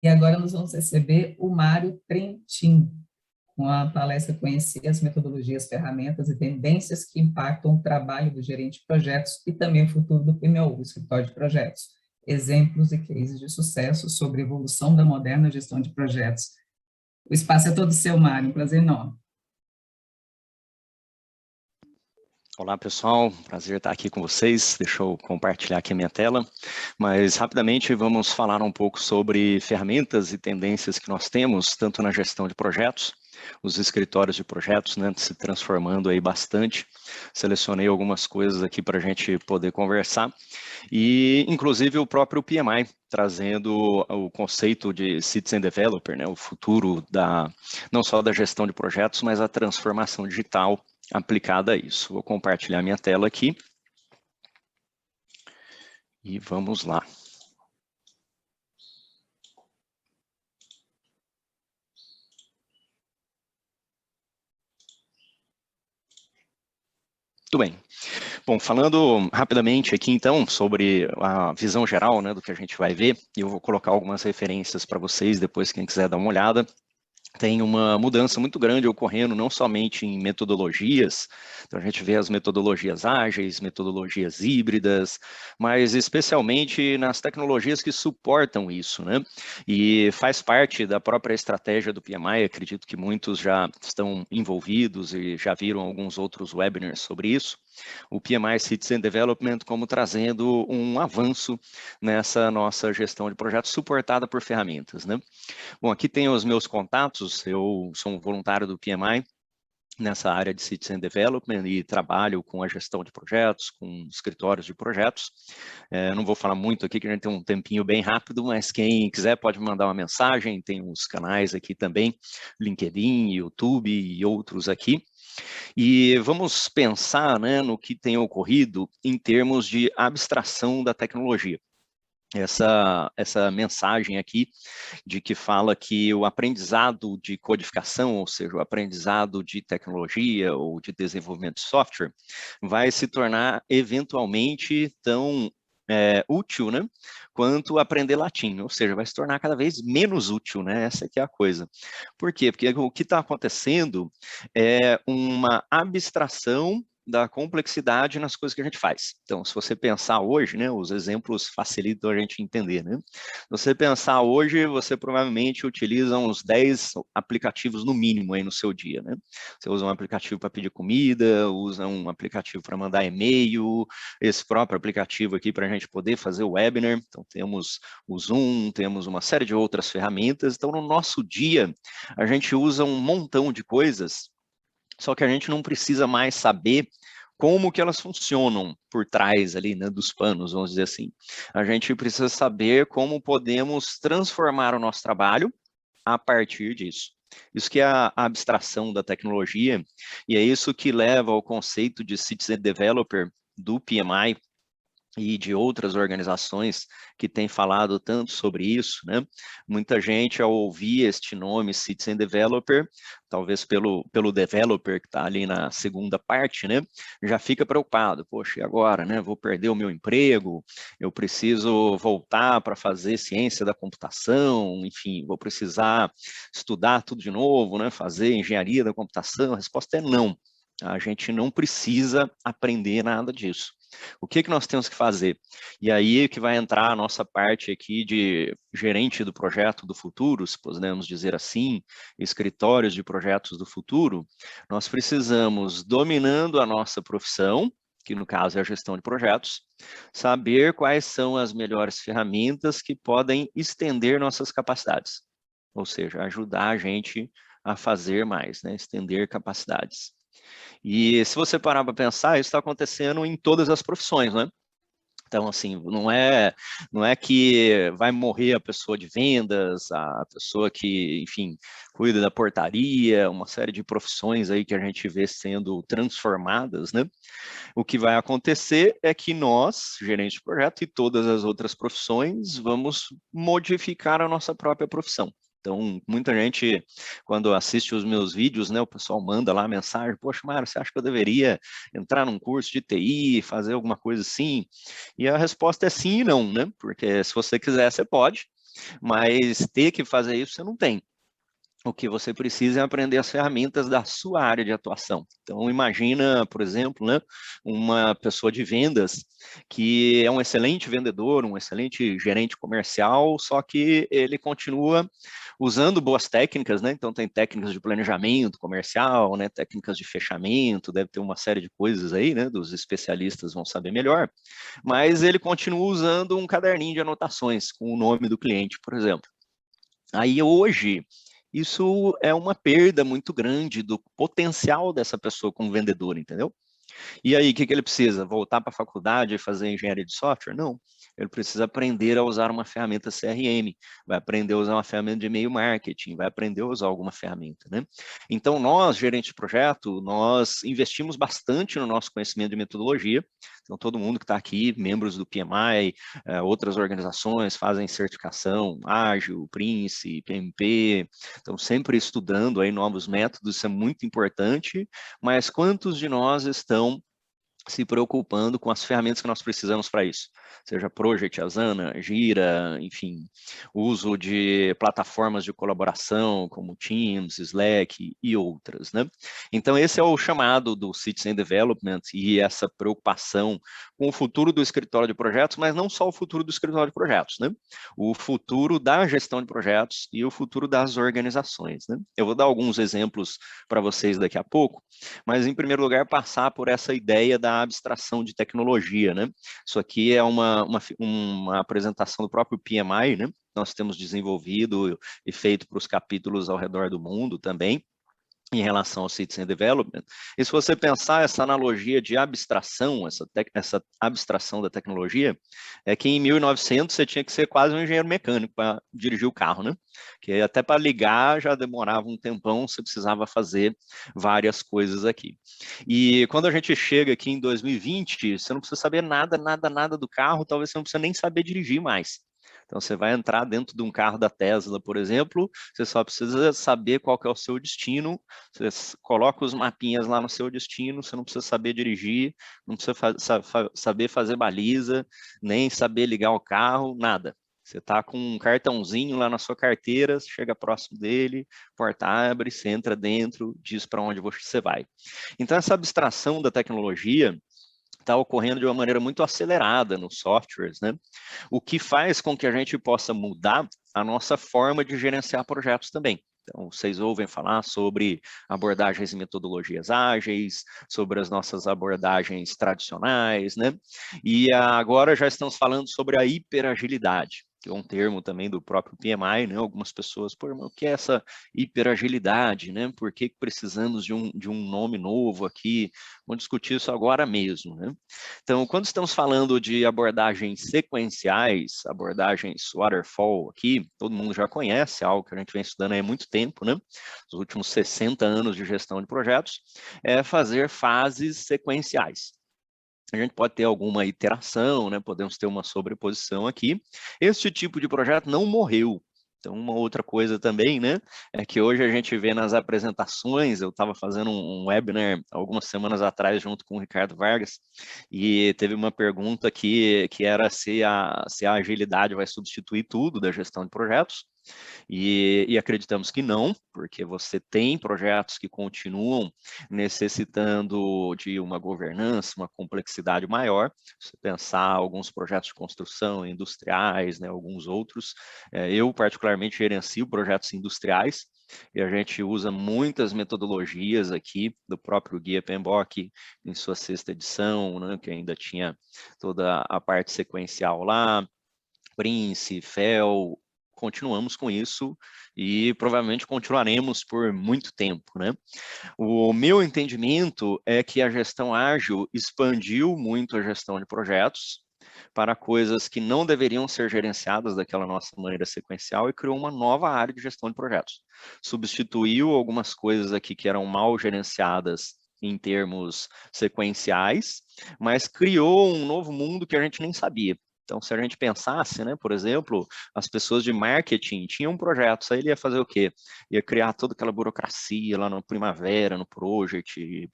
E agora nós vamos receber o Mário Trentin, com a palestra Conhecer as metodologias, ferramentas e tendências que impactam o trabalho do gerente de projetos e também o futuro do PMO, o escritório de projetos. Exemplos e cases de sucesso sobre a evolução da moderna gestão de projetos. O espaço é todo seu, Mário, um prazer enorme. Olá, pessoal, prazer estar aqui com vocês. Deixa eu compartilhar aqui a minha tela, mas rapidamente vamos falar um pouco sobre ferramentas e tendências que nós temos, tanto na gestão de projetos, os escritórios de projetos, né, se transformando aí bastante. Selecionei algumas coisas aqui para a gente poder conversar, e inclusive o próprio PMI, trazendo o conceito de Citizen Developer, né, o futuro não só da gestão de projetos, mas a transformação digital aplicada a isso. Vou compartilhar minha tela aqui. E vamos lá. Muito bem. Bom, falando rapidamente aqui, então, sobre a visão geral, né, do que a gente vai ver, eu vou colocar algumas referências para vocês, depois quem quiser dar uma olhada. Tem uma mudança muito grande ocorrendo, não somente em metodologias, então a gente vê as metodologias ágeis, metodologias híbridas, mas especialmente nas tecnologias que suportam isso, né? E faz parte da própria estratégia do PMI, acredito que muitos já estão envolvidos e já viram alguns outros webinars sobre isso. O PMI Citizen Development como trazendo um avanço nessa nossa gestão de projetos suportada por ferramentas, né? Bom, aqui tem os meus contatos, eu sou um voluntário do PMI, nessa área de Citizen Development e trabalho com a gestão de projetos, com escritórios de projetos. Não vou falar muito aqui, que a gente tem um tempinho bem rápido, mas quem quiser pode me mandar uma mensagem, tem os canais aqui também, LinkedIn, YouTube e outros aqui. E vamos pensar, né, no que tem ocorrido em termos de abstração da tecnologia. Essa mensagem aqui de que fala que o aprendizado de codificação, ou seja, o aprendizado de tecnologia ou de desenvolvimento de software, vai se tornar eventualmente tão útil, né, quanto aprender latim, ou seja, vai se tornar cada vez menos útil, né, essa aqui é a coisa. Por quê? Porque o que está acontecendo é uma abstração da complexidade nas coisas que a gente faz. Então, se você pensar hoje, né, os exemplos facilitam a gente entender, né? Se você pensar hoje, você provavelmente utiliza uns 10 aplicativos no mínimo aí no seu dia, né? Você usa um aplicativo para pedir comida, usa um aplicativo para mandar e-mail, esse próprio aplicativo aqui para a gente poder fazer o webinar. Então, temos o Zoom, temos uma série de outras ferramentas. Então, no nosso dia, a gente usa um montão de coisas, só que a gente não precisa mais saber como que elas funcionam por trás ali, né, dos panos, vamos dizer assim. A gente precisa saber como podemos transformar o nosso trabalho a partir disso. Isso que é a abstração da tecnologia, e é isso que leva ao conceito de Citizen Developer do PMI, e de outras organizações que têm falado tanto sobre isso, né? Muita gente, ao ouvir este nome, Citizen Developer, talvez pelo developer que está ali na segunda parte, né? Já fica preocupado, poxa, e agora, né? Vou perder o meu emprego, eu preciso voltar para fazer ciência da computação, enfim, vou precisar estudar tudo de novo, né? Fazer engenharia da computação. A resposta é não. A gente não precisa aprender nada disso. O que nós temos que fazer? E aí que vai entrar a nossa parte aqui de gerente do projeto do futuro, se podemos dizer assim, escritórios de projetos do futuro. Nós precisamos, dominando a nossa profissão, que no caso é a gestão de projetos, saber quais são as melhores ferramentas que podem estender nossas capacidades, ou seja, ajudar a gente a fazer mais, né? Estender capacidades. E se você parar para pensar, isso está acontecendo em todas as profissões, né? Então, assim, não é que vai morrer a pessoa de vendas, a pessoa que, enfim, cuida da portaria, uma série de profissões aí que a gente vê sendo transformadas, né? O que vai acontecer é que nós, gerentes de projeto e todas as outras profissões, vamos modificar a nossa própria profissão. Então, muita gente, quando assiste os meus vídeos, né, o pessoal manda lá a mensagem, poxa, Mário, você acha que eu deveria entrar num curso de TI, fazer alguma coisa assim? E a resposta é sim e não, né? Porque se você quiser, você pode. mas ter que fazer isso você não tem. O que você precisa é aprender as ferramentas da sua área de atuação. Então, imagina, por exemplo, né, uma pessoa de vendas que é um excelente vendedor, um excelente gerente comercial, só que ele continua usando boas técnicas, né? Então, tem técnicas de planejamento comercial, né, técnicas de fechamento, deve ter uma série de coisas aí, né, dos especialistas vão saber melhor, mas ele continua usando um caderninho de anotações com o nome do cliente, por exemplo. Aí, hoje, isso é uma perda muito grande do potencial dessa pessoa como vendedora, entendeu? E aí, o que ele precisa? Voltar para a faculdade e fazer engenharia de software? Não. Ele precisa aprender a usar uma ferramenta CRM, vai aprender a usar uma ferramenta de e-mail marketing, vai aprender a usar alguma ferramenta, né? Então, nós, gerentes de projeto, nós investimos bastante no nosso conhecimento de metodologia. Então, todo mundo que está aqui, membros do PMI, outras organizações fazem certificação, Ágil, Prince, PMP, estão sempre estudando aí novos métodos, isso é muito importante, mas quantos de nós estão se preocupando com as ferramentas que nós precisamos para isso, seja Project, Asana, Gira, enfim, uso de plataformas de colaboração como Teams, Slack e outras, né? Então esse é o chamado do Citizen Development e essa preocupação com o futuro do escritório de projetos, mas não só o futuro do escritório de projetos, né? O futuro da gestão de projetos e o futuro das organizações, né? Eu vou dar alguns exemplos para vocês daqui a pouco, mas em primeiro lugar passar por essa ideia da abstração de tecnologia, né? Isso aqui é uma apresentação do próprio PMI, né? Nós temos desenvolvido e feito para os capítulos ao redor do mundo também, em relação ao Citizen Development. E se você pensar essa analogia de abstração, essa abstração da tecnologia, é que em 1900 você tinha que ser quase um engenheiro mecânico para dirigir o carro, né? Que até para ligar já demorava um tempão, você precisava fazer várias coisas aqui. E quando a gente chega aqui em 2020, você não precisa saber nada, nada, nada do carro, talvez você não precisa nem saber dirigir mais. Então, você vai entrar dentro de um carro da Tesla, por exemplo, você só precisa saber qual que é o seu destino, você coloca os mapinhas lá no seu destino, você não precisa saber dirigir, não precisa saber fazer baliza, nem saber ligar o carro, nada. Você está com um cartãozinho lá na sua carteira, você chega próximo dele, porta abre, você entra dentro, diz para onde você vai. Então, essa abstração da tecnologia está ocorrendo de uma maneira muito acelerada nos softwares, né? O que faz com que a gente possa mudar a nossa forma de gerenciar projetos também. Então, vocês ouvem falar sobre abordagens e metodologias ágeis, sobre as nossas abordagens tradicionais, né? E agora já estamos falando sobre a hiperagilidade, que é um termo também do próprio PMI, né? Algumas pessoas, pô, mas o que é essa hiperagilidade, né? Por que precisamos de um nome novo aqui? Vamos discutir isso agora mesmo, né? Então, quando estamos falando de abordagens sequenciais, abordagens waterfall aqui, todo mundo já conhece, algo que a gente vem estudando há muito tempo, né? Os últimos 60 anos de gestão de projetos, é fazer fases sequenciais. A gente pode ter alguma iteração, né? Podemos ter uma sobreposição aqui. Este tipo de projeto não morreu. Então, uma outra coisa também, né, é que hoje a gente vê nas apresentações, eu estava fazendo um webinar algumas semanas atrás junto com o Ricardo Vargas, e teve uma pergunta que era se a agilidade vai substituir tudo da gestão de projetos, e acreditamos que não, porque você tem projetos que continuam necessitando de uma governança, uma complexidade maior. Se pensar alguns projetos de construção industriais, né, alguns outros, eu particularmente gerencio projetos industriais, e a gente usa muitas metodologias aqui do próprio Guia PMBOK em sua 6ª edição, né, que ainda tinha toda a parte sequencial lá, Prince, FEL, continuamos com isso e provavelmente continuaremos por muito tempo, né? O meu entendimento é que a gestão ágil expandiu muito a gestão de projetos para coisas que não deveriam ser gerenciadas daquela nossa maneira sequencial e criou uma nova área de gestão de projetos. Substituiu algumas coisas aqui que eram mal gerenciadas em termos sequenciais, mas criou um novo mundo que a gente nem sabia. Então, se a gente pensasse, né, por exemplo, as pessoas de marketing tinham projetos, aí ele ia fazer o quê? Ia criar toda aquela burocracia lá no Primavera, no Project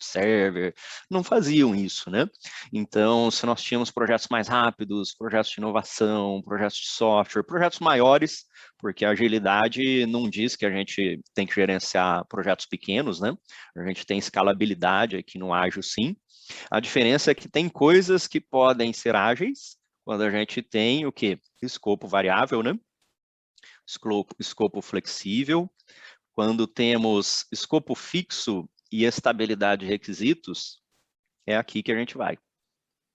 Server, não faziam isso, né? Então, se nós tínhamos projetos mais rápidos, projetos de inovação, projetos de software, projetos maiores, porque a agilidade não diz que a gente tem que gerenciar projetos pequenos, né? A gente tem escalabilidade aqui no Ágil, sim. A diferença é que tem coisas que podem ser ágeis, quando a gente tem o quê? Escopo variável, né? Escopo flexível. Quando temos escopo fixo e estabilidade de requisitos, é aqui que a gente vai.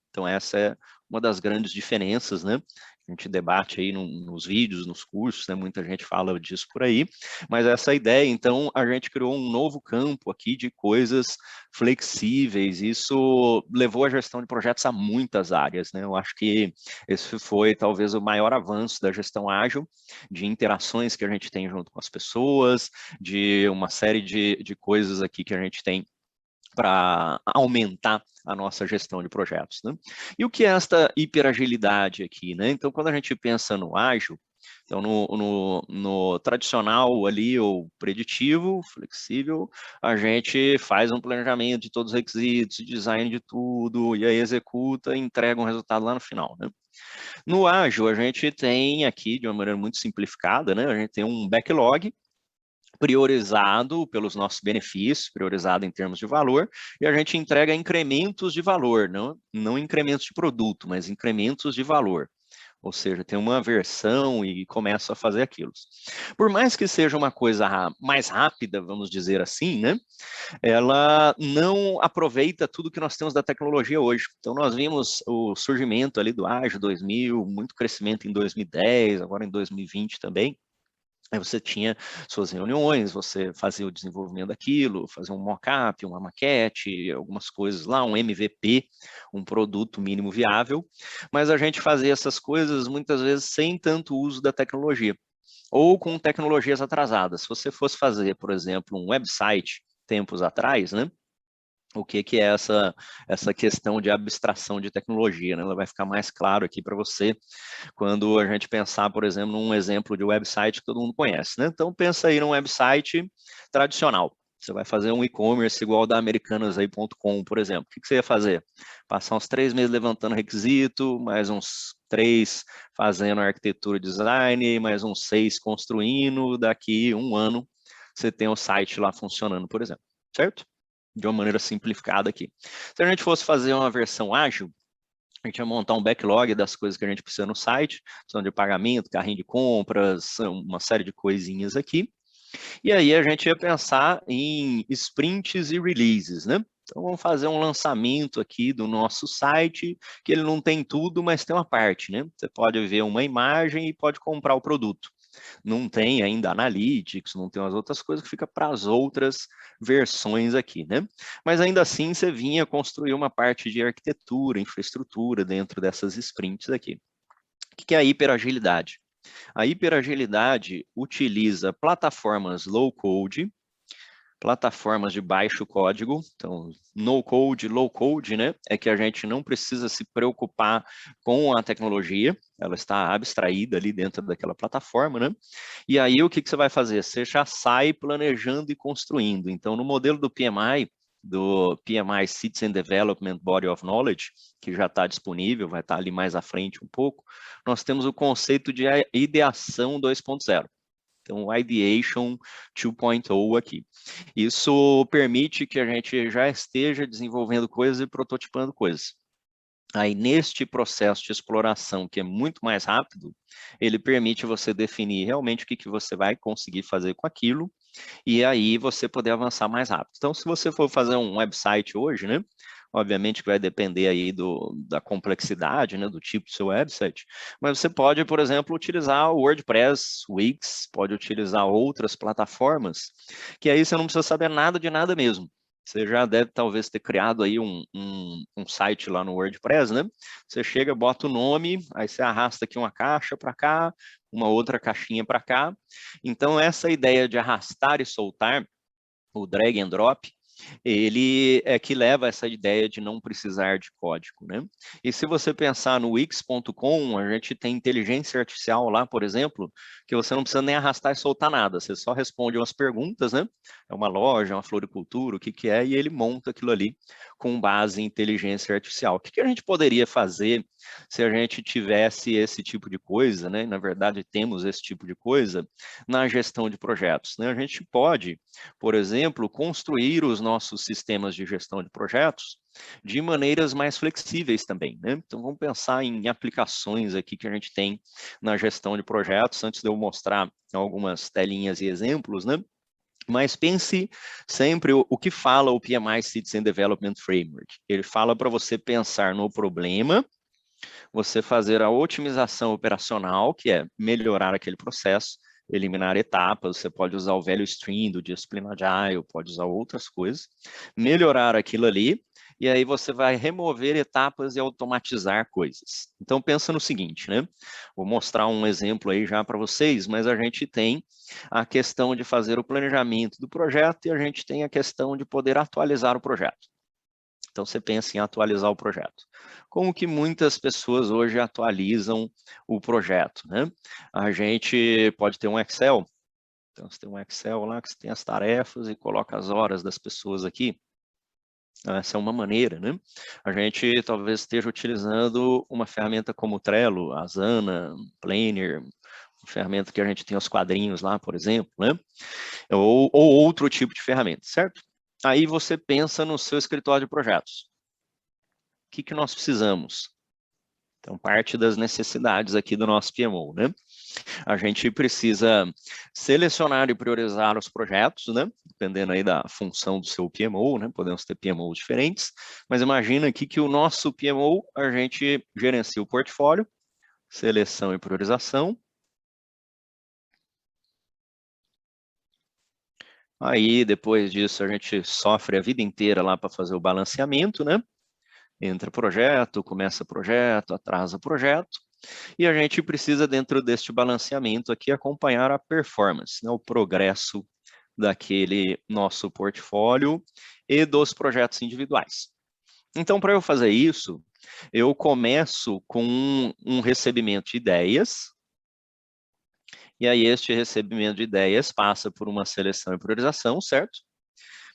Então, essa é uma das grandes diferenças, né? A gente debate aí nos vídeos, nos cursos, né? Muita gente fala disso por aí, mas essa ideia, então, a gente criou um novo campo aqui de coisas flexíveis. Isso levou a gestão de projetos a muitas áreas, né? Eu acho que esse foi talvez o maior avanço da gestão ágil, de interações que a gente tem junto com as pessoas, de uma série de coisas aqui que a gente tem para aumentar a nossa gestão de projetos, né? E o que é esta hiperagilidade aqui, né? Então, quando a gente pensa no ágil, então no tradicional ali, ou preditivo, flexível, a gente faz um planejamento de todos os requisitos, design de tudo, e aí executa e entrega um resultado lá no final, né? No ágil, a gente tem aqui, de uma maneira muito simplificada, né? A gente tem um backlog, priorizado pelos nossos benefícios, priorizado em termos de valor, e a gente entrega incrementos de valor, não incrementos de produto, mas incrementos de valor. Ou seja, tem uma versão e começa a fazer aquilo. Por mais que seja uma coisa mais rápida, vamos dizer assim, né? Ela não aproveita tudo que nós temos da tecnologia hoje. Então, nós vimos o surgimento ali do Ágil 2000, muito crescimento em 2010, agora em 2020 também. Aí você tinha suas reuniões, você fazia o desenvolvimento daquilo, fazia um mock-up, uma maquete, algumas coisas lá, um MVP, um produto mínimo viável, mas a gente fazia essas coisas muitas vezes sem tanto uso da tecnologia, ou com tecnologias atrasadas. Se você fosse fazer, por exemplo, um website tempos atrás, né? O que é essa questão de abstração de tecnologia, né? Ela vai ficar mais claro aqui para você quando a gente pensar, por exemplo, num exemplo de website que todo mundo conhece, né? Então, pensa aí num website tradicional. Você vai fazer um e-commerce igual da americanasai.com, por exemplo. O que você ia fazer? Passar uns 3 meses levantando requisito, mais uns 3 fazendo arquitetura e design, mais uns 6 construindo, daqui um ano você tem o site lá funcionando, por exemplo, certo? De uma maneira simplificada aqui. Se a gente fosse fazer uma versão ágil, a gente ia montar um backlog das coisas que a gente precisa no site, opção de pagamento, carrinho de compras, uma série de coisinhas aqui. E aí a gente ia pensar em sprints e releases, né? Então vamos fazer um lançamento aqui do nosso site, que ele não tem tudo, mas tem uma parte, né? Você pode ver uma imagem e pode comprar o produto. Não tem ainda Analytics, não tem as outras coisas, que fica para as outras versões aqui, né? Mas ainda assim você vinha construir uma parte de arquitetura, infraestrutura dentro dessas sprints aqui. O que é a hiperagilidade? A hiperagilidade utiliza plataformas low-code, plataformas de baixo código, então no code, low code, né? É que a gente não precisa se preocupar com a tecnologia, ela está abstraída ali dentro daquela plataforma, né? E aí o que você vai fazer? Você já sai planejando e construindo. Então, no modelo do PMI Citizen Development Body of Knowledge, que já está disponível, vai estar ali mais à frente um pouco, nós temos o conceito de ideação 2.0. Então, o Ideation 2.0 aqui. Isso permite que a gente já esteja desenvolvendo coisas e prototipando coisas. Aí, neste processo de exploração, que é muito mais rápido, ele permite você definir realmente o que você vai conseguir fazer com aquilo, e aí você poder avançar mais rápido. Então, se você for fazer um website hoje, né, obviamente que vai depender aí da complexidade, né, do tipo do seu website, mas você pode, por exemplo, utilizar o WordPress, Wix, pode utilizar outras plataformas, que aí você não precisa saber nada de nada mesmo. Você já deve talvez ter criado aí um site lá no WordPress, né? Você chega, bota o nome, aí você arrasta aqui uma caixa para cá, uma outra caixinha para cá. Então, essa ideia de arrastar e soltar, o drag and drop, ele é que leva essa ideia de não precisar de código, né? E se você pensar no Wix.com, a gente tem inteligência artificial lá, por exemplo, que você não precisa nem arrastar e soltar nada, você só responde umas perguntas, né? É uma loja, uma floricultura, o que que é, e ele monta aquilo ali com base em inteligência artificial. O que que a gente poderia fazer se a gente tivesse esse tipo de coisa, né? Na verdade, temos esse tipo de coisa na gestão de projetos, né? A gente pode, por exemplo, construir os nossos sistemas de gestão de projetos de maneiras mais flexíveis também, né? Então, vamos pensar em aplicações aqui que a gente tem na gestão de projetos, antes de eu mostrar algumas telinhas e exemplos, né? Mas pense sempre o que fala o PMI Citizen Development Framework. Ele fala para você pensar no problema, você fazer a otimização operacional, que é melhorar aquele processo, eliminar etapas, você pode usar o velho stream do Discipline Agile, pode usar outras coisas, melhorar aquilo ali, e aí você vai remover etapas e automatizar coisas. Então pensa no seguinte, né? Vou mostrar um exemplo aí já para vocês, mas a gente tem a questão de fazer o planejamento do projeto e a gente tem a questão de poder atualizar o projeto. Então, você pensa em atualizar o projeto. Como que muitas pessoas hoje atualizam o projeto, né? A gente pode ter um Excel. Então, você tem um Excel lá que você tem as tarefas e coloca as horas das pessoas aqui. Essa é uma maneira, né? A gente talvez esteja utilizando uma ferramenta como o Trello, Asana, Planner, uma ferramenta que a gente tem os quadrinhos lá, por exemplo, né? Ou outro tipo de ferramenta, certo? Aí você pensa no seu escritório de projetos. O que que nós precisamos? Então, parte das necessidades aqui do nosso PMO, né? A gente precisa selecionar e priorizar os projetos, né? Dependendo aí da função do seu PMO, né? Podemos ter PMOs diferentes, mas imagina aqui que o nosso PMO, a gente gerencia o portfólio, seleção e priorização. Aí, depois disso, a gente sofre a vida inteira lá para fazer o balanceamento, né? Entra projeto, começa projeto, atrasa projeto, e a gente precisa, dentro deste balanceamento aqui, acompanhar a performance, né, o progresso daquele nosso portfólio e dos projetos individuais. Então, para eu fazer isso, eu começo com um recebimento de ideias, e aí este recebimento de ideias passa por uma seleção e priorização, certo?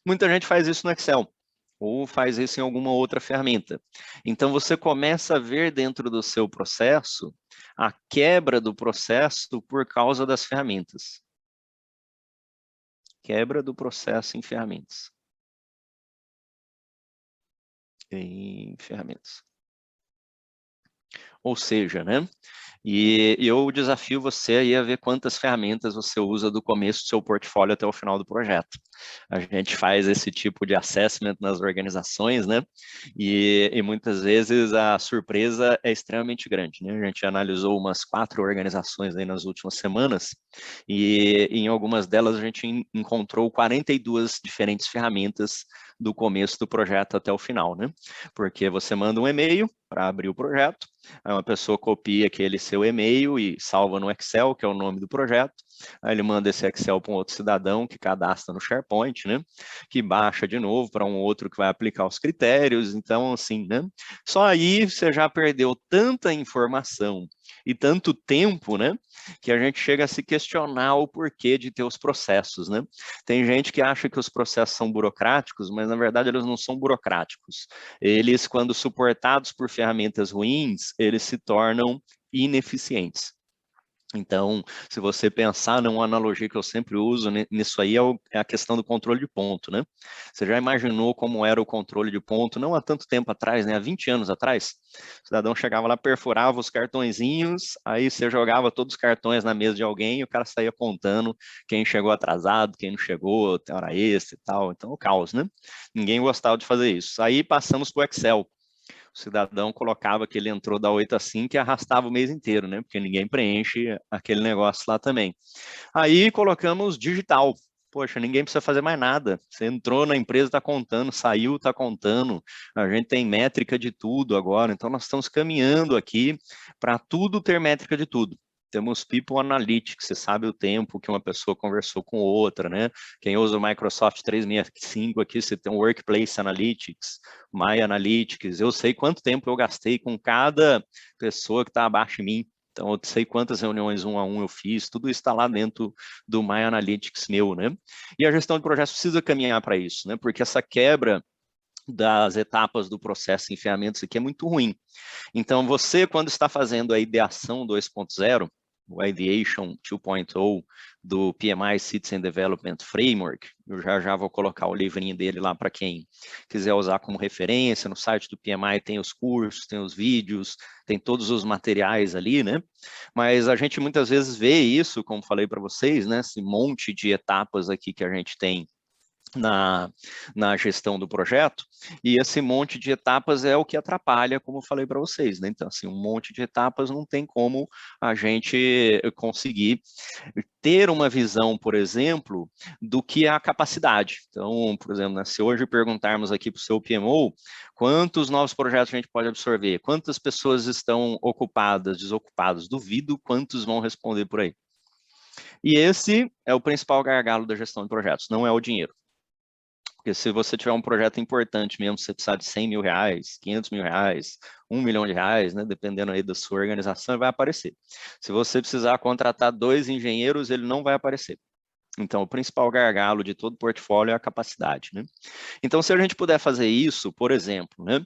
Muita gente faz isso no Excel, ou faz isso em alguma outra ferramenta. Então, você começa a ver dentro do seu processo a quebra do processo por causa das ferramentas. Quebra do processo em ferramentas. Em ferramentas. Ou seja, né? E eu desafio você aí a ver quantas ferramentas você usa do começo do seu portfólio até o final do projeto. A gente faz esse tipo de assessment nas organizações, né? E muitas vezes a surpresa é extremamente grande, né? A gente analisou umas 4 organizações aí nas últimas semanas e em algumas delas a gente encontrou 42 diferentes ferramentas do começo do projeto até o final, né? Porque você manda um e-mail para abrir o projeto, aí uma pessoa copia aquele seu e-mail e salva no Excel, que é o nome do projeto, aí ele manda esse Excel para um outro cidadão que cadastra no SharePoint, né? Que baixa de novo para um outro que vai aplicar os critérios, então assim, né? Só aí você já perdeu tanta informação e tanto tempo, né? Que a gente chega a se questionar o porquê de ter os processos, né? Tem gente que acha que os processos são burocráticos, mas na verdade eles não são burocráticos. Eles, quando suportados por ferramentas ruins, eles se tornam ineficientes. Então, se você pensar numa analogia que eu sempre uso nisso aí, é a questão do controle de ponto, né? Você já imaginou como era o controle de ponto, não há tanto tempo atrás, né? Há 20 anos atrás? O cidadão chegava lá, perfurava os cartõezinhos, aí você jogava todos os cartões na mesa de alguém e o cara saía contando quem chegou atrasado, quem não chegou, tem hora extra e tal. Então, o caos, né? Ninguém gostava de fazer isso. Aí passamos para o Excel. O cidadão colocava que ele entrou da 8 às 5 e arrastava o mês inteiro, né? Porque ninguém preenche aquele negócio lá também. Aí colocamos digital. Poxa, ninguém precisa fazer mais nada. Você entrou na empresa, está contando, saiu, está contando. A gente tem métrica de tudo agora, então nós estamos caminhando aqui para tudo ter métrica de tudo. Temos People Analytics, você sabe o tempo que uma pessoa conversou com outra, né? Quem usa o Microsoft 365 aqui, você tem o Workplace Analytics, My Analytics, eu sei quanto tempo eu gastei com cada pessoa que está abaixo de mim. Então, eu sei quantas reuniões 1 a 1 eu fiz, tudo isso está lá dentro do My Analytics meu, né? E a gestão de projetos precisa caminhar para isso, né? Porque essa quebra das etapas do processo em ferramentas aqui é muito ruim. Então, você, quando está fazendo a ideação 2.0, o Ideation 2.0 do PMI Citizen Development Framework, eu já vou colocar o livrinho dele lá para quem quiser usar como referência. No site do PMI tem os cursos, tem os vídeos, tem todos os materiais ali, né? Mas a gente muitas vezes vê isso, como falei para vocês, né? Esse monte de etapas aqui que a gente tem na gestão do projeto, e esse monte de etapas é o que atrapalha, como eu falei para vocês, né? Então, assim, um monte de etapas não tem como a gente conseguir ter uma visão, por exemplo, do que é a capacidade. Então, por exemplo, né, se hoje perguntarmos aqui para o seu PMO, quantos novos projetos a gente pode absorver, quantas pessoas estão ocupadas, desocupadas, duvido quantos vão responder por aí. E esse é o principal gargalo da gestão de projetos, não é o dinheiro. Porque se você tiver um projeto importante mesmo, você precisar de 100 mil reais, 500 mil reais, 1 milhão de reais, né, dependendo aí da sua organização, vai aparecer. Se você precisar contratar 2 engenheiros, ele não vai aparecer. Então, o principal gargalo de todo portfólio é a capacidade, né? Então, se a gente puder fazer isso, por exemplo, né?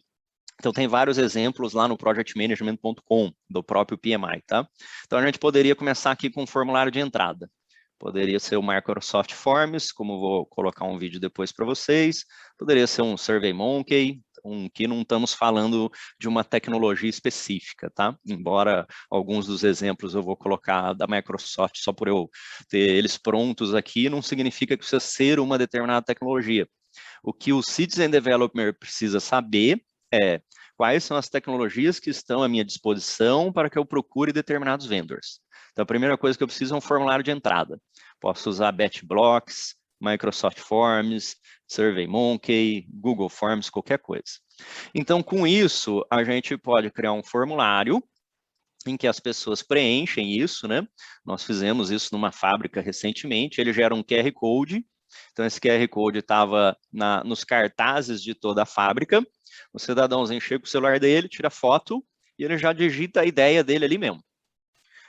Então, tem vários exemplos lá no projectmanagement.com, do próprio PMI, tá? Então, a gente poderia começar aqui com um formulário de entrada. Poderia ser o Microsoft Forms, como vou colocar um vídeo depois para vocês. Poderia ser um SurveyMonkey, que não estamos falando de uma tecnologia específica, tá? Embora alguns dos exemplos eu vou colocar da Microsoft só por eu ter eles prontos aqui, não significa que precisa ser uma determinada tecnologia. O que o Citizen Developer precisa saber é quais são as tecnologias que estão à minha disposição para que eu procure determinados vendors. Então, a primeira coisa que eu preciso é um formulário de entrada. Posso usar BatchBlocks, Microsoft Forms, SurveyMonkey, Google Forms, qualquer coisa. Então, com isso, a gente pode criar um formulário em que as pessoas preenchem isso, né? Nós fizemos isso numa fábrica recentemente, ele gera um QR Code. Então, esse QR Code estava nos cartazes de toda a fábrica. O cidadãozinho chega com o celular dele, tira foto e ele já digita a ideia dele ali mesmo.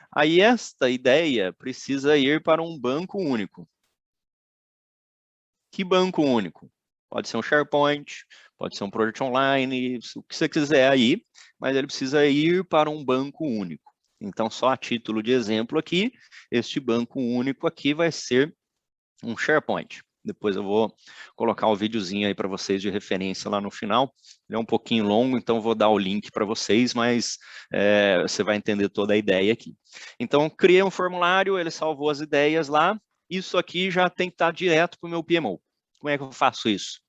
Aí esta ideia precisa ir para um banco único. Que banco único? Pode ser um SharePoint, pode ser um Project Online, o que você quiser aí, mas ele precisa ir para um banco único. Então, só a título de exemplo aqui, este banco único aqui vai ser um SharePoint. Depois eu vou colocar o videozinho aí para vocês de referência lá no final. Ele é um pouquinho longo, então vou dar o link para vocês, mas você vai entender toda a ideia aqui. Então, criei um formulário, ele salvou as ideias lá. Isso aqui já tem que estar direto para o meu PMO. Como é que eu faço isso?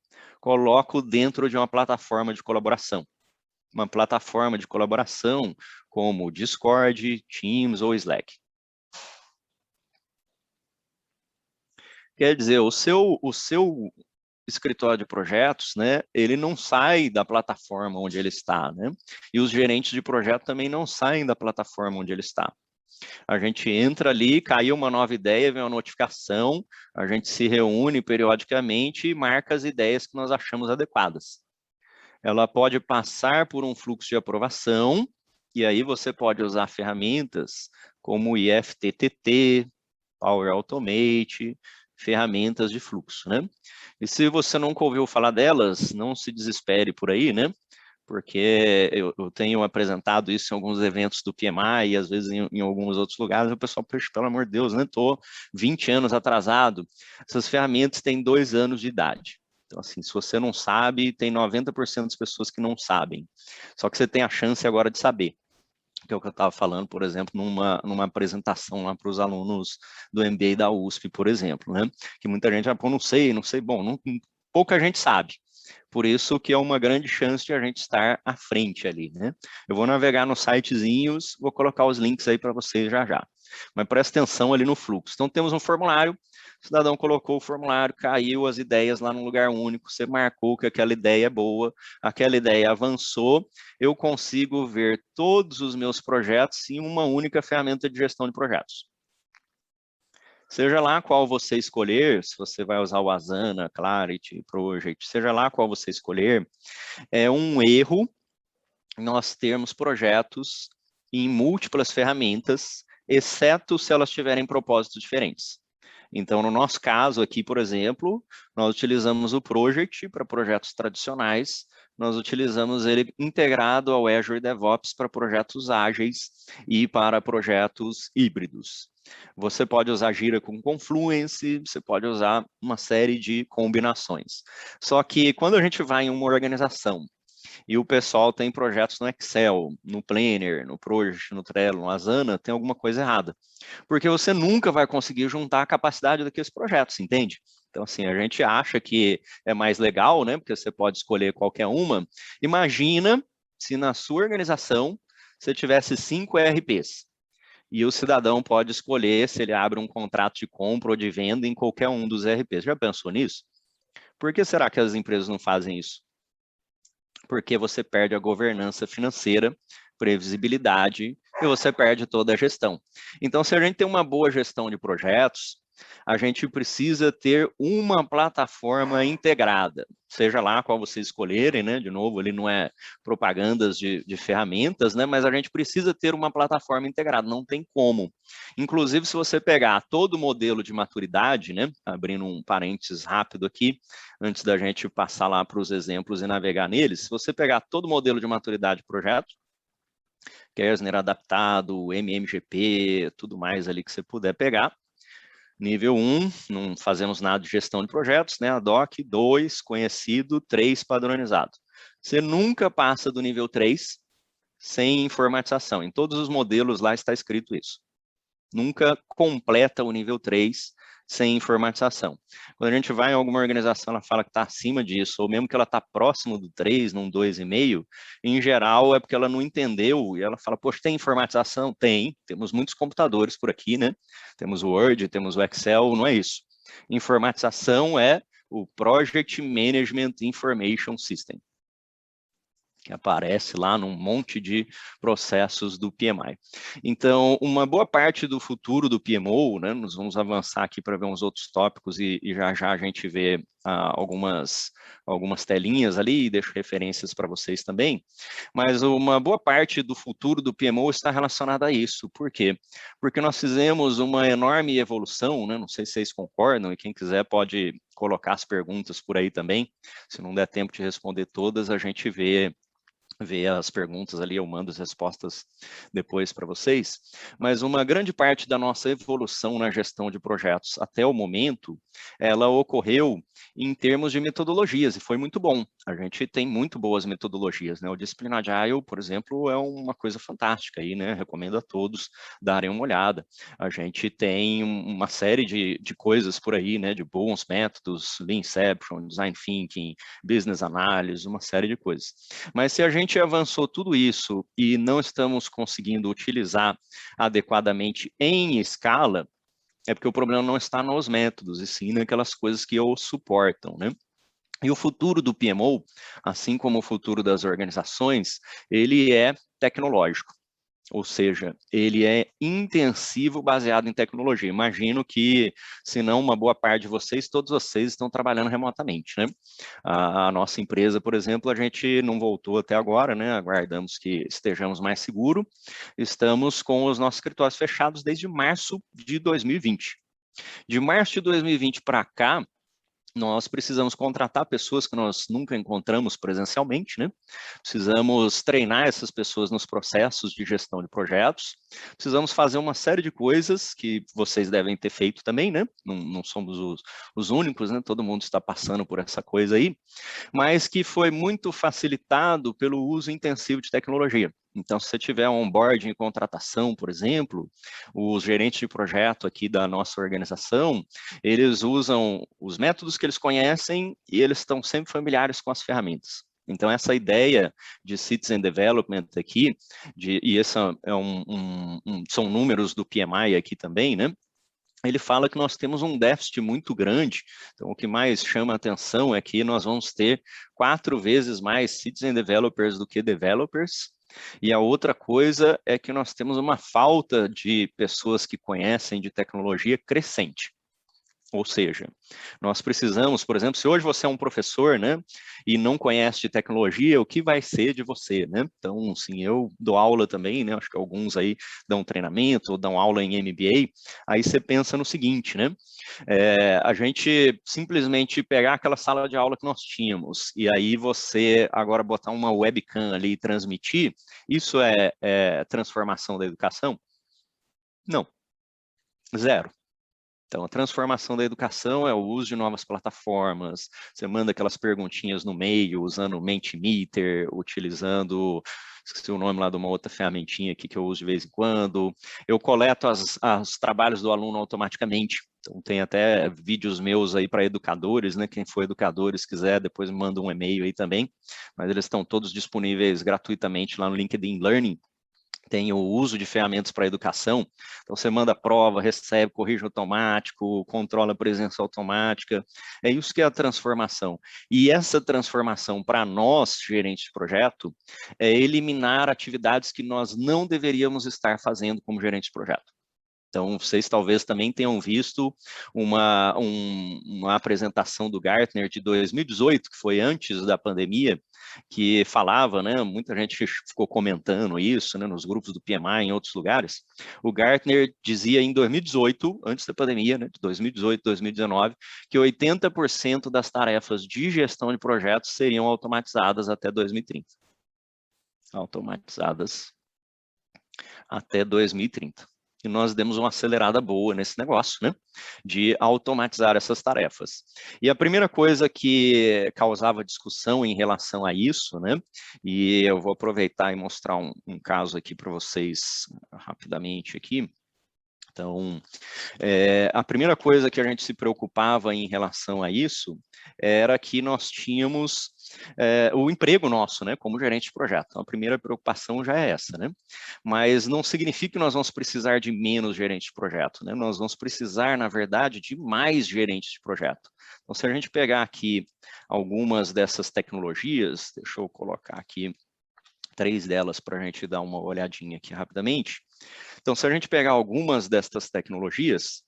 Coloco dentro de uma plataforma de colaboração. Uma plataforma de colaboração como Discord, Teams ou Slack. Quer dizer, o seu escritório de projetos, né, ele não sai da plataforma onde ele está, né? E os gerentes de projeto também não saem da plataforma onde ele está. A gente entra ali, caiu uma nova ideia, vem uma notificação, a gente se reúne periodicamente e marca as ideias que nós achamos adequadas. Ela pode passar por um fluxo de aprovação, e aí você pode usar ferramentas como o IFTTT, Power Automate, ferramentas de fluxo, né? E se você nunca ouviu falar delas, não se desespere por aí, né? Porque eu tenho apresentado isso em alguns eventos do PMI e às vezes em alguns outros lugares, o pessoal, pelo amor de Deus, né? Estou 20 anos atrasado. Essas ferramentas têm 2 anos de idade. Então, assim, se você não sabe, tem 90% das pessoas que não sabem. Só que você tem a chance agora de saber. Que é o que eu estava falando, por exemplo, numa apresentação lá para os alunos do MBA da USP, por exemplo, né? Que muita gente, pô, não sei, bom, pouca gente sabe. Por isso que é uma grande chance de a gente estar à frente ali, né? Eu vou navegar nos sitezinhos, vou colocar os links aí para vocês já já. Mas presta atenção ali no fluxo. Então, temos um formulário, o cidadão colocou o formulário, caiu as ideias lá num lugar único, você marcou que aquela ideia é boa, aquela ideia avançou, eu consigo ver todos os meus projetos em uma única ferramenta de gestão de projetos. Seja lá qual você escolher, se você vai usar o Asana, Clarity, Project, seja lá qual você escolher, é um erro nós termos projetos em múltiplas ferramentas, exceto se elas tiverem propósitos diferentes. Então, no nosso caso aqui, por exemplo, nós utilizamos o Project para projetos tradicionais, nós utilizamos ele integrado ao Azure DevOps para projetos ágeis e para projetos híbridos. Você pode usar Jira com Confluence, você pode usar uma série de combinações. Só que quando a gente vai em uma organização e o pessoal tem projetos no Excel, no Planner, no Project, no Trello, no Asana, tem alguma coisa errada. Porque você nunca vai conseguir juntar a capacidade daqueles projetos, entende? Então, assim, a gente acha que é mais legal, né? Porque você pode escolher qualquer uma. Imagina se na sua organização você tivesse 5 ERPs. E o cidadão pode escolher se ele abre um contrato de compra ou de venda em qualquer um dos ERPs. Já pensou nisso? Por que será que as empresas não fazem isso? Porque você perde a governança financeira, previsibilidade, e você perde toda a gestão. Então, se a gente tem uma boa gestão de projetos, a gente precisa ter uma plataforma integrada, seja lá qual vocês escolherem, né? De novo, ali não é propagandas de ferramentas, né? Mas a gente precisa ter uma plataforma integrada, não tem como. Inclusive, se você pegar todo o modelo de maturidade, né? Abrindo um parênteses rápido aqui, antes da gente passar lá para os exemplos e navegar neles, se você pegar todo o modelo de maturidade de projeto, Kerzner adaptado, MMGP, tudo mais ali que você puder pegar, nível 1, não fazemos nada de gestão de projetos, né? Ad hoc, 2, conhecido, 3, padronizado. Você nunca passa do nível 3 sem informatização. Em todos os modelos lá está escrito isso. Nunca completa o nível 3 sem informatização. Quando a gente vai em alguma organização, ela fala que está acima disso, ou mesmo que ela está próximo do 3, num 2,5, em geral é porque ela não entendeu, e ela fala, poxa, tem informatização? Tem, temos muitos computadores por aqui, né? Temos o Word, temos o Excel, não é isso. Informatização é o Project Management Information System, que aparece lá num monte de processos do PMI. Então, uma boa parte do futuro do PMO, né, nós vamos avançar aqui para ver uns outros tópicos e já já a gente vê algumas telinhas ali e deixo referências para vocês também, mas uma boa parte do futuro do PMO está relacionada a isso. Por quê? Porque nós fizemos uma enorme evolução, né, não sei se vocês concordam, e quem quiser pode colocar as perguntas por aí também, se não der tempo de responder todas, a gente vê as perguntas ali, eu mando as respostas depois para vocês, mas uma grande parte da nossa evolução na gestão de projetos até o momento, ela ocorreu em termos de metodologias, e foi muito bom. A gente tem muito boas metodologias, né? O Discipline Agile, por exemplo, é uma coisa fantástica aí, né? Recomendo a todos darem uma olhada. A gente tem uma série de coisas por aí, né? De bons métodos, Lean Inception, Design Thinking, Business Analysis, uma série de coisas. Mas se a gente avançou tudo isso e não estamos conseguindo utilizar adequadamente em escala, é porque o problema não está nos métodos, e sim naquelas coisas que o suportam, né? E o futuro do PMO, assim como o futuro das organizações, ele é tecnológico. Ou seja, ele é intensivo baseado em tecnologia. Imagino que, se não uma boa parte de vocês, todos vocês estão trabalhando remotamente, né? A nossa empresa, por exemplo, a gente não voltou até agora, né? Aguardamos que estejamos mais seguros. Estamos com os nossos escritórios fechados desde março de 2020. De março de 2020 para cá, nós precisamos contratar pessoas que nós nunca encontramos presencialmente, né? Precisamos treinar essas pessoas nos processos de gestão de projetos, precisamos fazer uma série de coisas que vocês devem ter feito também, né? Não somos os únicos, né? Todo mundo está passando por essa coisa aí, mas que foi muito facilitado pelo uso intensivo de tecnologia. Então, se você tiver um onboarding e contratação, por exemplo, os gerentes de projeto aqui da nossa organização, eles usam os métodos que eles conhecem e eles estão sempre familiares com as ferramentas. Então, essa ideia de Citizen Development aqui, e essa é são números do PMI aqui também, né? Ele fala que nós temos um déficit muito grande. Então, o que mais chama a atenção é que nós vamos ter 4 vezes mais Citizen Developers do que Developers. E a outra coisa é que nós temos uma falta de pessoas que conhecem de tecnologia crescente. Ou seja, nós precisamos, por exemplo, se hoje você é um professor, né, e não conhece de tecnologia, o que vai ser de você, né? Então, sim, eu dou aula também, né, acho que alguns aí dão treinamento, ou dão aula em MBA, aí você pensa no seguinte, né, a gente simplesmente pegar aquela sala de aula que nós tínhamos, e aí você agora botar uma webcam ali e transmitir, isso é transformação da educação? Não, zero. Então, a transformação da educação é o uso de novas plataformas, você manda aquelas perguntinhas no meio, usando o Mentimeter, utilizando, esqueci o nome lá de uma outra ferramentinha aqui que eu uso de vez em quando, eu coleto os trabalhos do aluno automaticamente, então tem até vídeos meus aí para educadores, né? Quem for educadores quiser, depois me manda um e-mail aí também, mas eles estão todos disponíveis gratuitamente lá no LinkedIn Learning. Tem o uso de ferramentas para educação, então você manda prova, recebe, corrige automático, controla a presença automática, é isso que é a transformação. E essa transformação para nós, gerentes de projeto, é eliminar atividades que nós não deveríamos estar fazendo como gerente de projeto. Então, vocês talvez também tenham visto uma apresentação do Gartner de 2018, que foi antes da pandemia, que falava, né, muita gente ficou comentando isso, né, nos grupos do PMI, em outros lugares. O Gartner dizia em 2018, antes da pandemia, né, de 2018, 2019, que 80% das tarefas de gestão de projetos seriam automatizadas até 2030. Automatizadas até 2030. E nós demos uma acelerada boa nesse negócio, né, de automatizar essas tarefas. E a primeira coisa que causava discussão em relação a isso, né, e eu vou aproveitar e mostrar um caso aqui para vocês rapidamente aqui. Então, a primeira coisa que a gente se preocupava em relação a isso era que nós tínhamos o emprego nosso, né, como gerente de projeto. Então, a primeira preocupação já é essa, né? Mas não significa que nós vamos precisar de menos gerente de projeto, né? Nós vamos precisar, na verdade, de mais gerentes de projeto. Então, se a gente pegar aqui algumas dessas tecnologias, deixa eu colocar aqui 3 delas para a gente dar uma olhadinha aqui rapidamente. Então, se a gente pegar algumas destas tecnologias,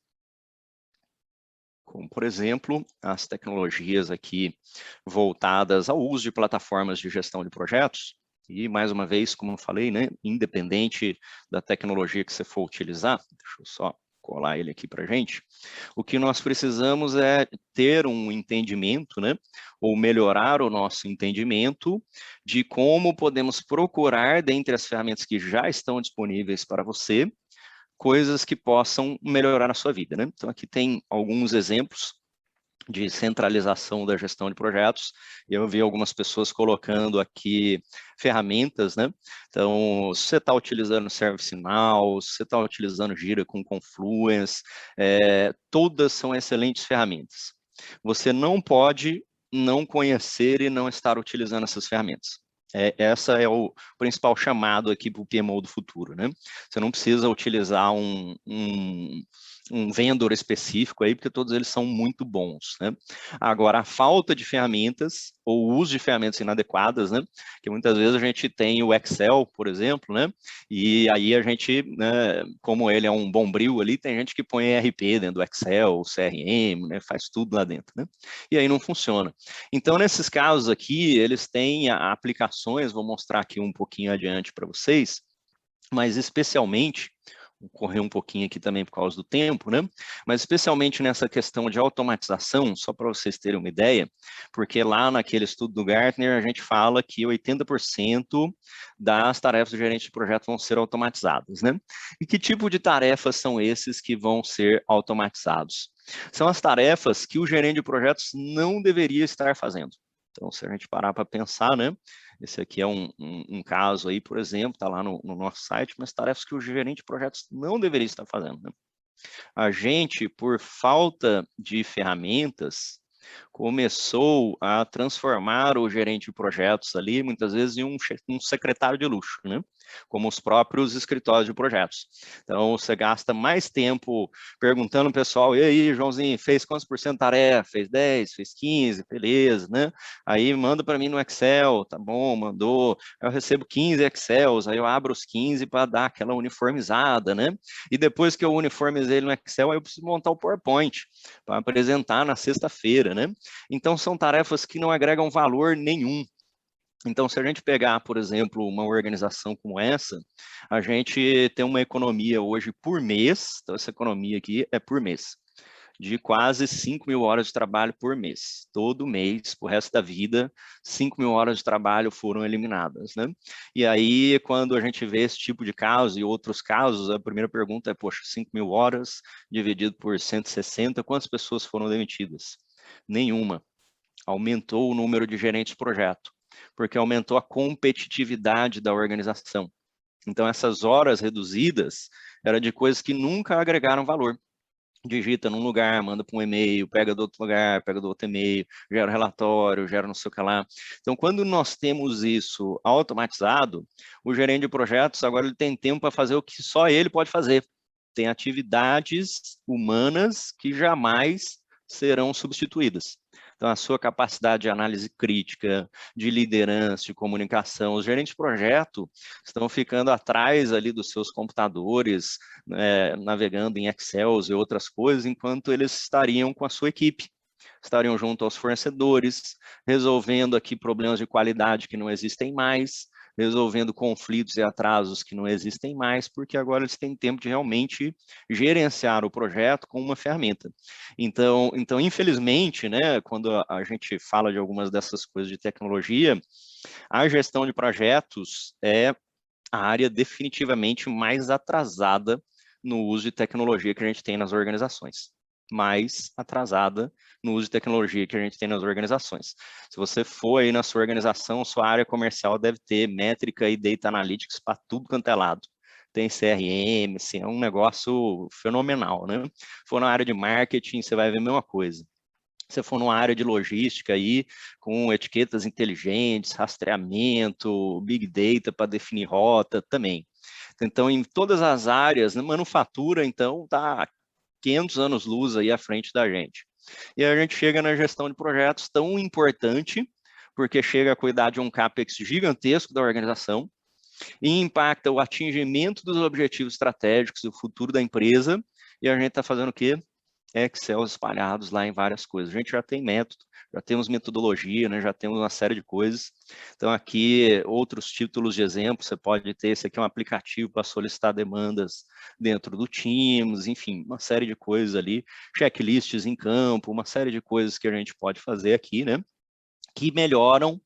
como, por exemplo, as tecnologias aqui voltadas ao uso de plataformas de gestão de projetos, e, mais uma vez, como eu falei, né, independente da tecnologia que você for utilizar, deixa eu só colar ele aqui para a gente, o que nós precisamos é ter um entendimento, né, ou melhorar o nosso entendimento de como podemos procurar, dentre as ferramentas que já estão disponíveis para você, coisas que possam melhorar a sua vida, né? Então, aqui tem alguns exemplos de centralização da gestão de projetos. Eu vi algumas pessoas colocando aqui ferramentas, né? Então, se você está utilizando ServiceNow, se você está utilizando Jira com Confluence, todas são excelentes ferramentas. Você não pode não conhecer e não estar utilizando essas ferramentas. Essa é o principal chamado aqui para o PMO do futuro, né? Você não precisa utilizar um vendor específico aí, porque todos eles são muito bons, né? Agora, a falta de ferramentas, ou o uso de ferramentas inadequadas, né? Que muitas vezes a gente tem o Excel, por exemplo, né? E aí a gente, né, como ele é um bombril ali, tem gente que põe ERP dentro do Excel, CRM, né? Faz tudo lá dentro, né? E aí não funciona. Então, nesses casos aqui, eles têm aplicações, vou mostrar aqui um pouquinho adiante para vocês, mas especialmente, vou correr um pouquinho aqui também por causa do tempo, né? Mas especialmente nessa questão de automatização, só para vocês terem uma ideia, porque lá naquele estudo do Gartner, a gente fala que 80% das tarefas do gerente de projeto vão ser automatizadas, né? E que tipo de tarefas são esses que vão ser automatizados? São as tarefas que o gerente de projetos não deveria estar fazendo. Então, se a gente parar para pensar, né? Esse aqui é um caso aí, por exemplo, está lá no nosso site, mas tarefas que o gerente de projetos não deveria estar fazendo, né? A gente, por falta de ferramentas, começou a transformar o gerente de projetos ali, muitas vezes, em um secretário de luxo, né? Como os próprios escritórios de projetos. Então, você gasta mais tempo perguntando ao pessoal, e aí, Joãozinho, fez quantos por cento de tarefa? Fez 10, fez 15, beleza, né? Aí manda para mim no Excel, tá bom, mandou. Eu recebo 15 Excels, aí eu abro os 15 para dar aquela uniformizada, né? E depois que eu uniformizei ele no Excel, aí eu preciso montar o PowerPoint para apresentar na sexta-feira, né? Então, são tarefas que não agregam valor nenhum. Então, se a gente pegar, por exemplo, uma organização como essa, a gente tem uma economia hoje por mês, então essa economia aqui é por mês, de quase 5 mil horas de trabalho por mês. Todo mês, pro resto da vida, 5 mil horas de trabalho foram eliminadas, né? E aí, quando a gente vê esse tipo de caso e outros casos, a primeira pergunta é, poxa, 5 mil horas dividido por 160, quantas pessoas foram demitidas? Nenhuma. Aumentou o número de gerentes de projeto, porque aumentou a competitividade da organização. Então, essas horas reduzidas eram de coisas que nunca agregaram valor. Digita num lugar, manda para um e-mail, pega do outro lugar, pega do outro e-mail, gera um relatório, gera não sei o que lá. Então, quando nós temos isso automatizado, o gerente de projetos agora ele tem tempo para fazer o que só ele pode fazer. Tem atividades humanas que jamais serão substituídas. Então, a sua capacidade de análise crítica, de liderança, de comunicação, os gerentes de projeto estão ficando atrás ali dos seus computadores, navegando em Excel e outras coisas, enquanto eles estariam com a sua equipe, estariam junto aos fornecedores, resolvendo aqui problemas de qualidade que não existem mais, resolvendo conflitos e atrasos que não existem mais, porque agora eles têm tempo de realmente gerenciar o projeto com uma ferramenta. Então infelizmente, né, quando a gente fala de algumas dessas coisas de tecnologia, a gestão de projetos é a área definitivamente mais atrasada no uso de tecnologia que a gente tem nas organizações. Mais atrasada no uso de tecnologia que a gente tem nas organizações. Se você for aí na sua organização, sua área comercial deve ter métrica e data analytics para tudo quanto é lado. Tem CRM, assim, é um negócio fenomenal, né? Se for na área de marketing, você vai ver a mesma coisa. Se você for numa área de logística aí, com etiquetas inteligentes, rastreamento, big data para definir rota também. Então, em todas as áreas, na manufatura, então, está 500 anos-luz aí à frente da gente. E aí a gente chega na gestão de projetos tão importante, porque chega a cuidar de um CAPEX gigantesco da organização e impacta o atingimento dos objetivos estratégicos e o futuro da empresa, e a gente está fazendo o quê? Excel espalhados lá em várias coisas. A gente já tem método, já temos metodologia, né, já temos uma série de coisas. Então, aqui, outros títulos de exemplo, você pode ter, esse aqui é um aplicativo para solicitar demandas dentro do Teams, enfim, uma série de coisas ali, checklists em campo, uma série de coisas que a gente pode fazer aqui, né, que melhoram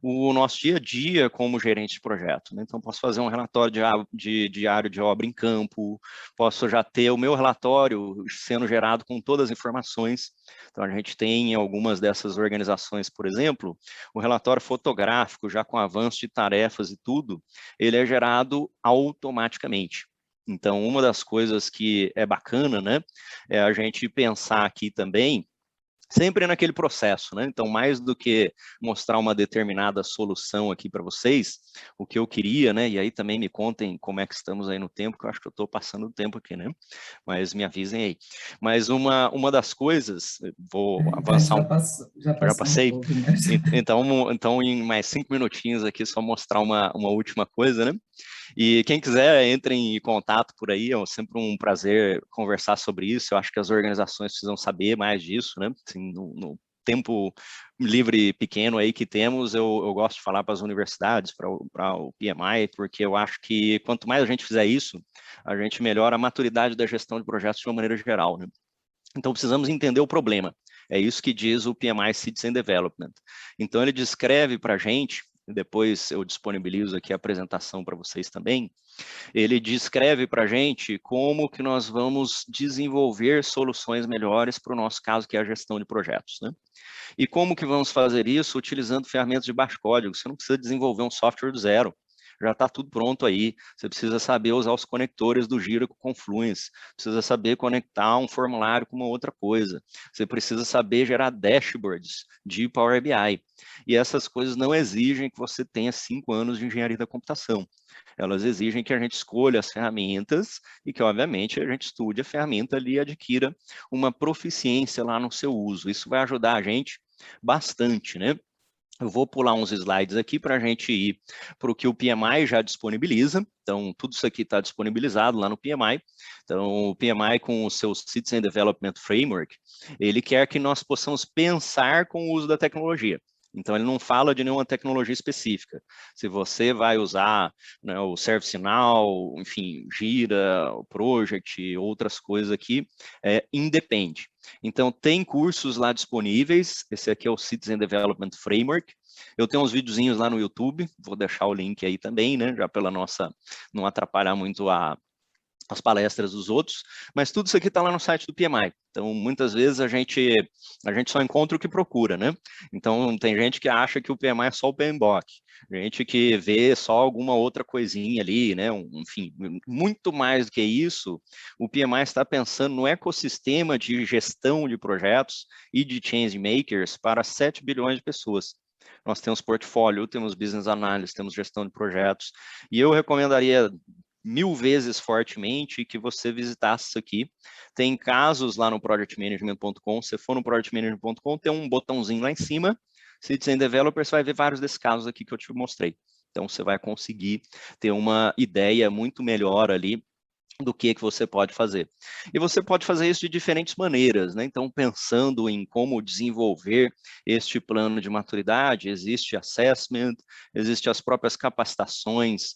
o nosso dia a dia como gerente de projeto, né? Então, posso fazer um relatório de diário de obra em campo, posso já ter o meu relatório sendo gerado com todas as informações. Então, a gente tem em algumas dessas organizações, por exemplo, o relatório fotográfico, já com avanço de tarefas e tudo, ele é gerado automaticamente. Então, uma das coisas que é bacana, né, é a gente pensar aqui também sempre naquele processo, né? Então, mais do que mostrar uma determinada solução aqui para vocês, o que eu queria, né? E aí também me contem como é que estamos aí no tempo, que eu acho que eu estou passando o tempo aqui, né? Mas me avisem aí. Mas uma das coisas, vou avançar já já passou um passei? pouco, né? Então, em mais 5 minutinhos aqui, só mostrar uma última coisa, né? E quem quiser, entre em contato por aí, é sempre um prazer conversar sobre isso. Eu acho que as organizações precisam saber mais disso, né? Assim, no tempo livre pequeno aí que temos, eu gosto de falar para as universidades, para o PMI, porque eu acho que quanto mais a gente fizer isso, a gente melhora a maturidade da gestão de projetos de uma maneira geral, né? Então, precisamos entender o problema. É isso que diz o PMI Citizen Development. Então, ele descreve para a gente, depois eu disponibilizo aqui a apresentação para vocês também, ele descreve para a gente como que nós vamos desenvolver soluções melhores para o nosso caso, que é a gestão de projetos, né? E como que vamos fazer isso? Utilizando ferramentas de baixo código. Você não precisa desenvolver um software do zero. já está tudo pronto aí. Você precisa saber usar os conectores do Jira com o Confluence, precisa saber conectar um formulário com uma outra coisa, você precisa saber gerar dashboards de Power BI. E essas coisas não exigem que você tenha 5 anos de engenharia da computação. Elas exigem que a gente escolha as ferramentas e que, obviamente, a gente estude a ferramenta ali e adquira uma proficiência lá no seu uso. Isso vai ajudar a gente bastante, né? Eu vou pular uns slides aqui para a gente ir para o que o PMI já disponibiliza. Então, tudo isso aqui está disponibilizado lá no PMI. Então, o PMI, com o seu Citizen Development Framework, ele quer que nós possamos pensar com o uso da tecnologia. Então, ele não fala de nenhuma tecnologia específica. Se você vai usar, né, o ServiceNow, enfim, Gira, o Project, outras coisas aqui, independe. Então, tem cursos lá disponíveis. Esse aqui é o Citizen Development Framework. Eu tenho uns videozinhos lá no YouTube, vou deixar o link aí também, né? Já pela nossa, não atrapalhar muito as palestras dos outros, mas tudo isso aqui está lá no site do PMI. Então, muitas vezes a gente só encontra o que procura, né? Então, tem gente que acha que o PMI é só o PMBOK, gente que vê só alguma outra coisinha ali, né? Enfim, muito mais do que isso, o PMI está pensando no ecossistema de gestão de projetos e de change makers para 7 bilhões de pessoas. Nós temos portfólio, temos business analysis, temos gestão de projetos, e eu recomendaria 1000 vezes fortemente que você visitasse isso aqui. Tem casos lá no projectmanagement.com, se for no projectmanagement.com, tem um botãozinho lá em cima, Citizen Developer, você vai ver vários desses casos aqui que eu te mostrei. Então, você vai conseguir ter uma ideia muito melhor ali do que você pode fazer. E você pode fazer isso de diferentes maneiras, né? Então, pensando em como desenvolver este plano de maturidade, existe assessment, existe as próprias capacitações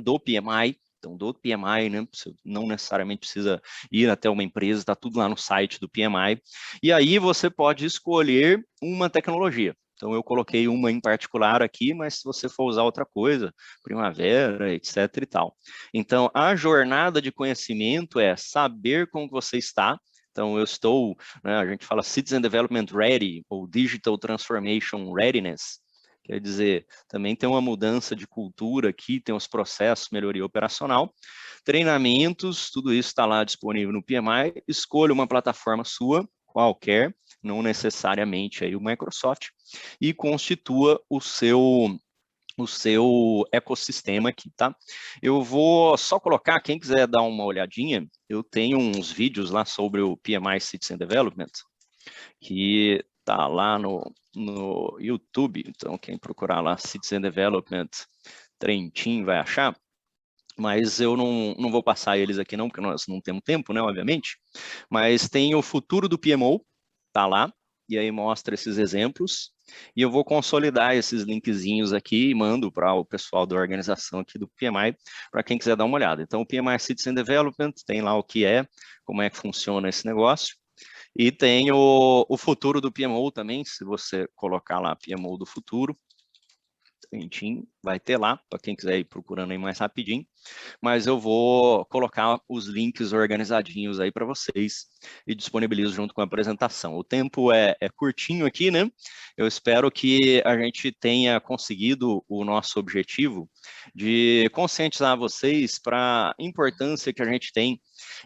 do PMI, então do PMI, né? Você não necessariamente precisa ir até uma empresa, está tudo lá no site do PMI, e aí você pode escolher uma tecnologia. Então, eu coloquei uma em particular aqui, mas se você for usar outra coisa, Primavera, etc e tal. Então, a jornada de conhecimento é saber como você está. Então, eu estou, né, a gente fala Citizen Development Ready, ou Digital Transformation Readiness, quer dizer, também tem uma mudança de cultura aqui, tem os processos, melhoria operacional, treinamentos, tudo isso está lá disponível no PMI, escolha uma plataforma sua, qualquer, não necessariamente aí o Microsoft, e constitua o seu ecossistema aqui, tá? Eu vou só colocar, quem quiser dar uma olhadinha, eu tenho uns vídeos lá sobre o PMI Citizen Development, que tá lá no YouTube, então quem procurar lá Citizen Development Trentin vai achar, mas eu não vou passar eles aqui não, porque nós não temos tempo, né, obviamente, mas tem o futuro do PMO, tá lá, e aí mostra esses exemplos, e eu vou consolidar esses linkzinhos aqui e mando para o pessoal da organização aqui do PMI, para quem quiser dar uma olhada. Então, o PMI Citizen Development tem lá o que é, como é que funciona esse negócio, e tem o futuro do PMO também, se você colocar lá PMO do futuro, vai ter lá, para quem quiser ir procurando aí mais rapidinho, mas eu vou colocar os links organizadinhos aí para vocês e disponibilizo junto com a apresentação. O tempo é curtinho aqui, né? Eu espero que a gente tenha conseguido o nosso objetivo de conscientizar vocês para a importância que a gente tem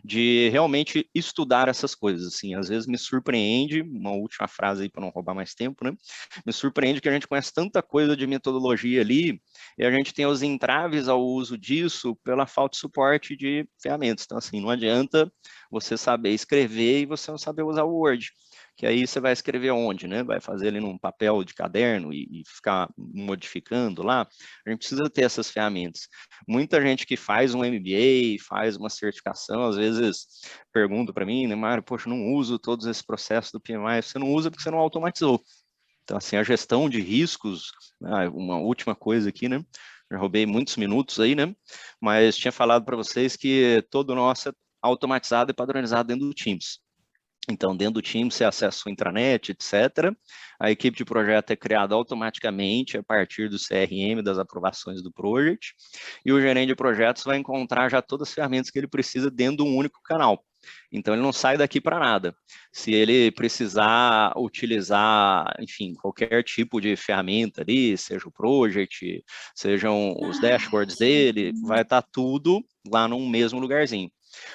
de realmente estudar essas coisas, assim, às vezes me surpreende, uma última frase aí para não roubar mais tempo, né? Me surpreende que a gente conhece tanta coisa de metodologia ali e a gente tem os entraves ao uso disso pela falta de suporte de ferramentas. Então, assim, não adianta você saber escrever e você não saber usar o Word, que aí você vai escrever onde, né? Vai fazer ali num papel de caderno e ficar modificando lá. A gente precisa ter essas ferramentas. Muita gente que faz um MBA, faz uma certificação, às vezes pergunta para mim, né, Mário, poxa, não uso todos esses processos do PMI. Você não usa porque você não automatizou. Então, assim, a gestão de riscos, né, uma última coisa aqui, né? Já roubei muitos minutos aí, né? Mas tinha falado para vocês que todo o nosso é automatizado e padronizado dentro do Teams. Então, dentro do Teams, você acessa o intranet, etc. A equipe de projeto é criada automaticamente a partir do CRM, das aprovações do project, e o gerente de projetos vai encontrar já todas as ferramentas que ele precisa dentro de um único canal. Então, ele não sai daqui para nada. Se ele precisar utilizar, enfim, qualquer tipo de ferramenta ali, seja o Project, sejam os dashboards dele, vai estar tudo lá num mesmo lugarzinho.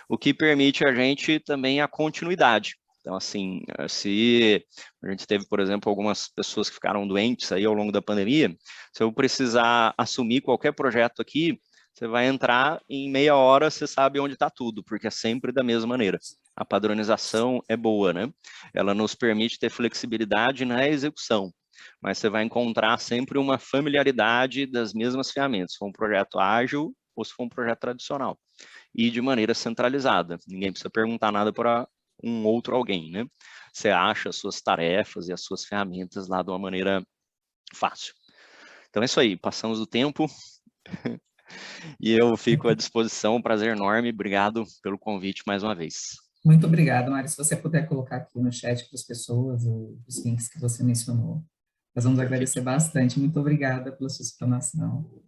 O que permite a gente também a continuidade. Então, assim, se a gente teve, por exemplo, algumas pessoas que ficaram doentes aí ao longo da pandemia, se eu precisar assumir qualquer projeto aqui, você vai entrar em meia hora, você sabe onde está tudo, porque é sempre da mesma maneira. A padronização é boa, né? Ela nos permite ter flexibilidade na execução, mas você vai encontrar sempre uma familiaridade das mesmas ferramentas, se for um projeto ágil ou se for um projeto tradicional, e de maneira centralizada. Ninguém precisa perguntar nada para um outro alguém, né? Você acha as suas tarefas e as suas ferramentas lá de uma maneira fácil. Então é isso aí, passamos do tempo e eu fico à disposição, um prazer enorme, obrigado pelo convite mais uma vez. Muito obrigada, Mari. Se você puder colocar aqui no chat para as pessoas os links que você mencionou, nós vamos agradecer bastante. Muito obrigada pela sua explanação.